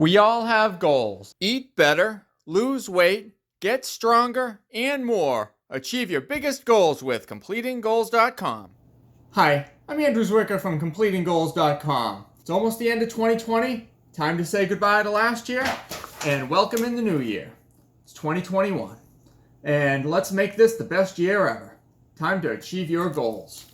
We all have goals. Eat better, lose weight, get stronger, and more. Achieve your biggest goals with CompletingGoals.com. Hi, I'm Andrew Zwicker from CompletingGoals.com. It's almost the end of 2020. Time to say goodbye to last year and welcome in the new year. It's 2021. And let's make this the best year ever. Time to achieve your goals.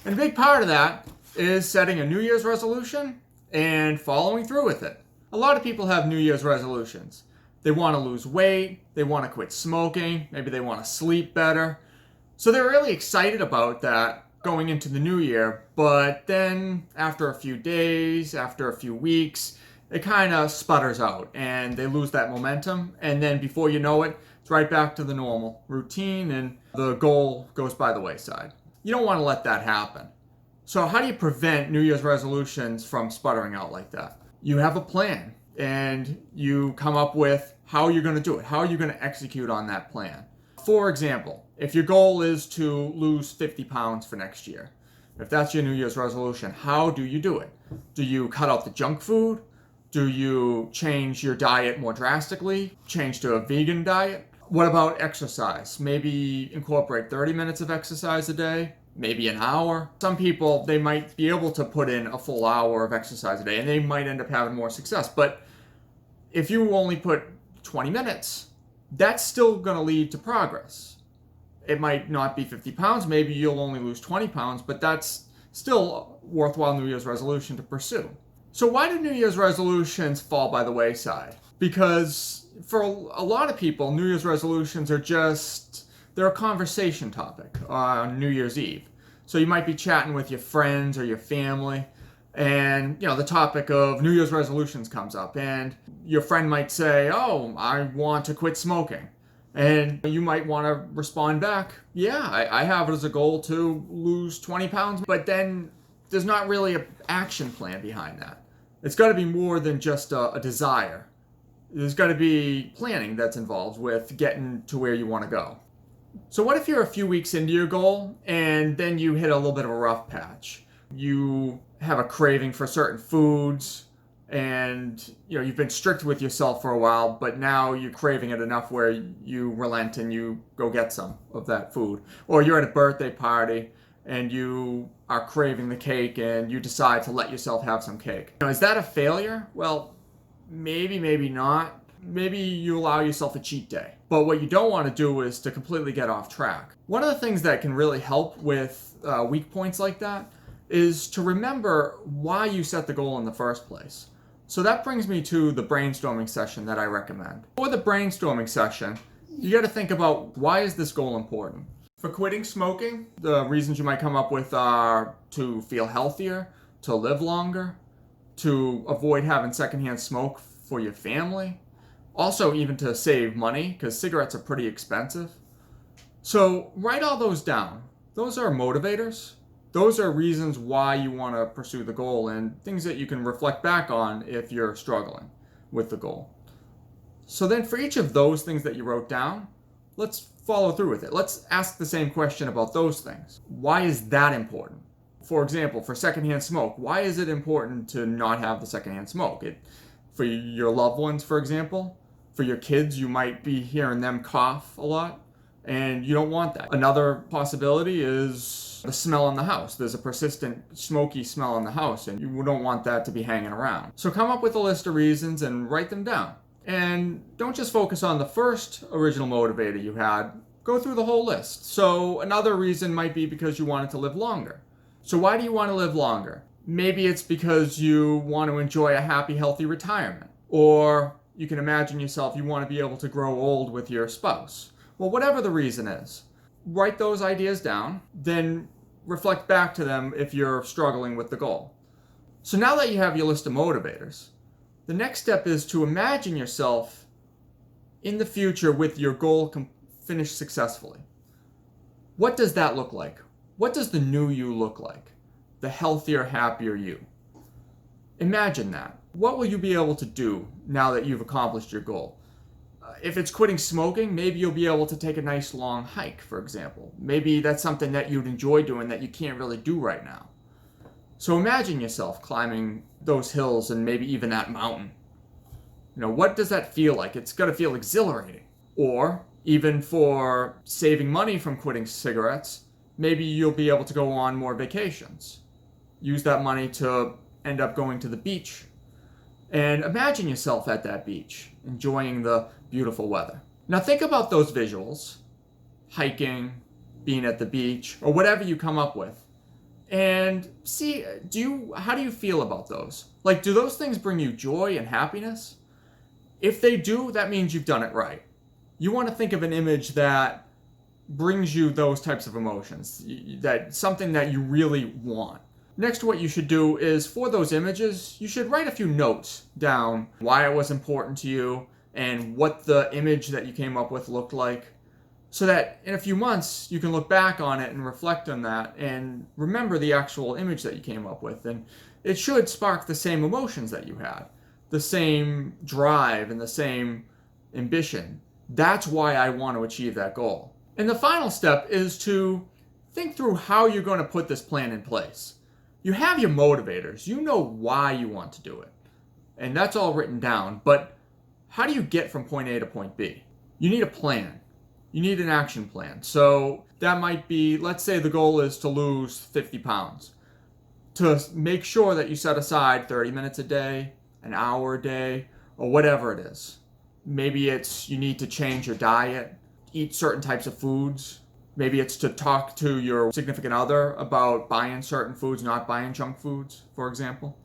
And a big part of that is setting a New Year's resolution and following through with it. A lot of people have New Year's resolutions. They want to lose weight, they want to quit smoking, maybe they want to sleep better. So they're really excited about that going into the new year, but then after a few days, after a few weeks, it kind of sputters out and they lose that momentum, and then before you know it, it's right back to the normal routine and the goal goes by the wayside. You don't want to let that happen. So how do you prevent New Year's resolutions from sputtering out like that? You have a plan and you come up with how you're going to do it. How are you going to execute on that plan? For example, if your goal is to lose 50 pounds for next year, if that's your New Year's resolution, how do you do it? Do you cut out the junk food? Do you change your diet more drastically? Change to a vegan diet? What about exercise? Maybe incorporate 30 minutes of exercise a day? Maybe an hour. Some people, they might be able to put in a full hour of exercise a day and they might end up having more success. But if you only put 20 minutes, that's still going to lead to progress. It might not be 50 pounds, maybe you'll only lose 20 pounds, but that's still a worthwhile New Year's resolution to pursue. So why do New Year's resolutions fall by the wayside? Because for a lot of people, New Year's resolutions are they're a conversation topic on New Year's Eve. So you might be chatting with your friends or your family, and the topic of New Year's resolutions comes up, and your friend might say, "Oh, I want to quit smoking." And you might want to respond back, "Yeah, I have it as a goal to lose 20 pounds." But then there's not really an action plan behind that. It's got to be more than just a desire. There's got to be planning that's involved with getting to where you want to go. So what if you're a few weeks into your goal and then you hit a little bit of a rough patch? You have a craving for certain foods and you've been strict with yourself for a while, but now you're craving it enough where you relent and you go get some of that food. Or you're at a birthday party and you are craving the cake and you decide to let yourself have some cake. Is that a failure? Well, maybe not. Maybe you allow yourself a cheat day. But what you don't want to do is to completely get off track. One of the things that can really help with weak points like that is to remember why you set the goal in the first place. So that brings me to the brainstorming session that I recommend. For the brainstorming session, you got to think about, why is this goal important? For quitting smoking, the reasons you might come up with are to feel healthier, to live longer, to avoid having secondhand smoke for your family, also even to save money because cigarettes are pretty expensive. So write all those down. Those are motivators. Those are reasons why you want to pursue the goal and things that you can reflect back on if you're struggling with the goal. So then for each of those things that you wrote down, let's follow through with it. Let's ask the same question about those things. Why is that important? For example, for secondhand smoke, why is it important to not have the secondhand smoke? For your loved ones, for example, for your kids, you might be hearing them cough a lot, and you don't want that. Another possibility is the smell in the house. There's a persistent smoky smell in the house, and you don't want that to be hanging around. So come up with a list of reasons and write them down. And don't just focus on the first original motivator you had. Go through the whole list. So another reason might be because you wanted to live longer. So why do you want to live longer? Maybe it's because you want to enjoy a happy, healthy retirement. Or you can imagine yourself, you want to be able to grow old with your spouse. Well, whatever the reason is, write those ideas down, then reflect back to them if you're struggling with the goal. So now that you have your list of motivators, the next step is to imagine yourself in the future with your goal finished successfully. What does that look like? What does the new you look like? The healthier, happier you. Imagine that. What will you be able to do now that you've accomplished your goal? If it's quitting smoking, maybe you'll be able to take a nice long hike, for example. Maybe that's something that you'd enjoy doing that you can't really do right now. So imagine yourself climbing those hills and maybe even that mountain. What does that feel like? It's got to feel exhilarating. Or even for saving money from quitting cigarettes, maybe you'll be able to go on more vacations. Use that money to end up going to the beach. And imagine yourself at that beach, enjoying the beautiful weather. Now think about those visuals, hiking, being at the beach, or whatever you come up with. And see, how do you feel about those? Like, do those things bring you joy and happiness? If they do, that means you've done it right. You want to think of an image that brings you those types of emotions, that something that you really want. Next, what you should do is, for those images, you should write a few notes down why it was important to you and what the image that you came up with looked like, so that in a few months you can look back on it and reflect on that and remember the actual image that you came up with. And it should spark the same emotions that you had, the same drive and the same ambition. That's why I want to achieve that goal. And the final step is to think through how you're going to put this plan in place. You have your motivators. You know why you want to do it. And that's all written down. But how do you get from point A to point B? You need a plan. You need an action plan. So that might be, let's say the goal is to lose 50 pounds. To make sure that you set aside 30 minutes a day, an hour a day, or whatever it is. Maybe it's you need to change your diet, eat certain types of foods. Maybe it's to talk to your significant other about buying certain foods, not buying junk foods, for example.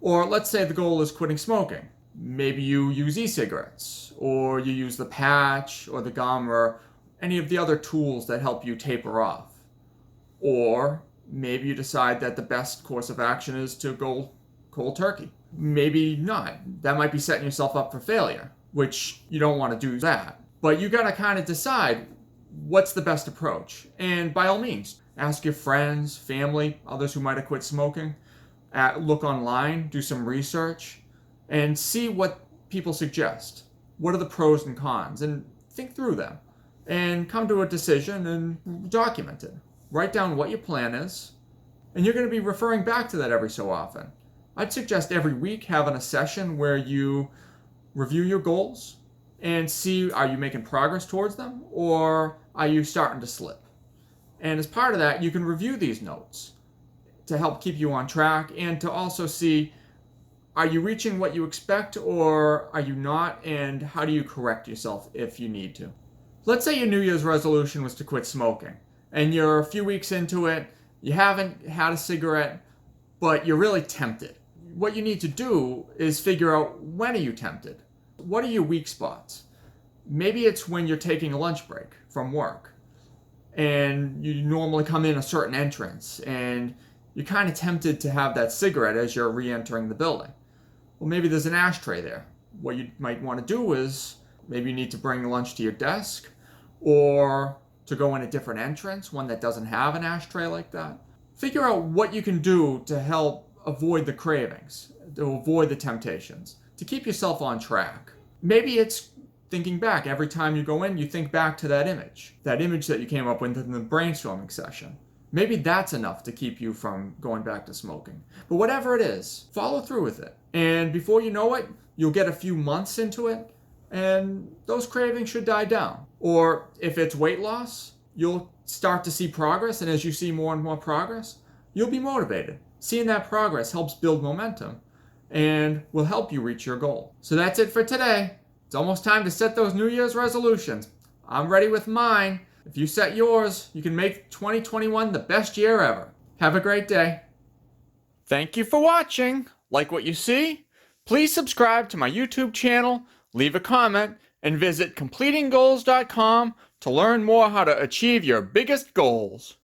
Or let's say the goal is quitting smoking. Maybe you use e-cigarettes, or you use the patch or the gum or any of the other tools that help you taper off. Or maybe you decide that the best course of action is to go cold turkey. Maybe not. That might be setting yourself up for failure, which you don't want to do that. But you gotta kind of decide what's the best approach. And by all means, ask your friends, family, others who might have quit smoking. Look online, do some research, and see what people suggest. What are the pros and cons? And think through them. And come to a decision and document it. Write down what your plan is. And you're going to be referring back to that every so often. I'd suggest every week having a session where you review your goals and see, are you making progress towards them, or are you starting to slip? And as part of that, you can review these notes to help keep you on track and to also see, are you reaching what you expect or are you not, and how do you correct yourself if you need to? Let's say your New Year's resolution was to quit smoking, and you're a few weeks into it, you haven't had a cigarette, but you're really tempted. What you need to do is figure out, when are you tempted? What are your weak spots? Maybe it's when you're taking a lunch break from work and you normally come in a certain entrance and you're kind of tempted to have that cigarette as you're re-entering the building. Well, maybe there's an ashtray there. What you might want to do is maybe you need to bring lunch to your desk, or to go in a different entrance, one that doesn't have an ashtray like that. Figure out what you can do to help avoid the cravings, to avoid the temptations, to keep yourself on track. Maybe it's thinking back. Every time you go in, you think back to that image that you came up with in the brainstorming session. Maybe that's enough to keep you from going back to smoking. But whatever it is, follow through with it. And before you know it, you'll get a few months into it, and those cravings should die down. Or if it's weight loss, you'll start to see progress, and as you see more and more progress, you'll be motivated. Seeing that progress helps build momentum and will help you reach your goal. So that's it for today. It's almost time to set those New Year's resolutions. I'm ready with mine. If you set yours, you can make 2021 the best year ever. Have a great day. Thank you for watching. Like what you see? Please subscribe to my YouTube channel, leave a comment, and visit completinggoals.com to learn more how to achieve your biggest goals.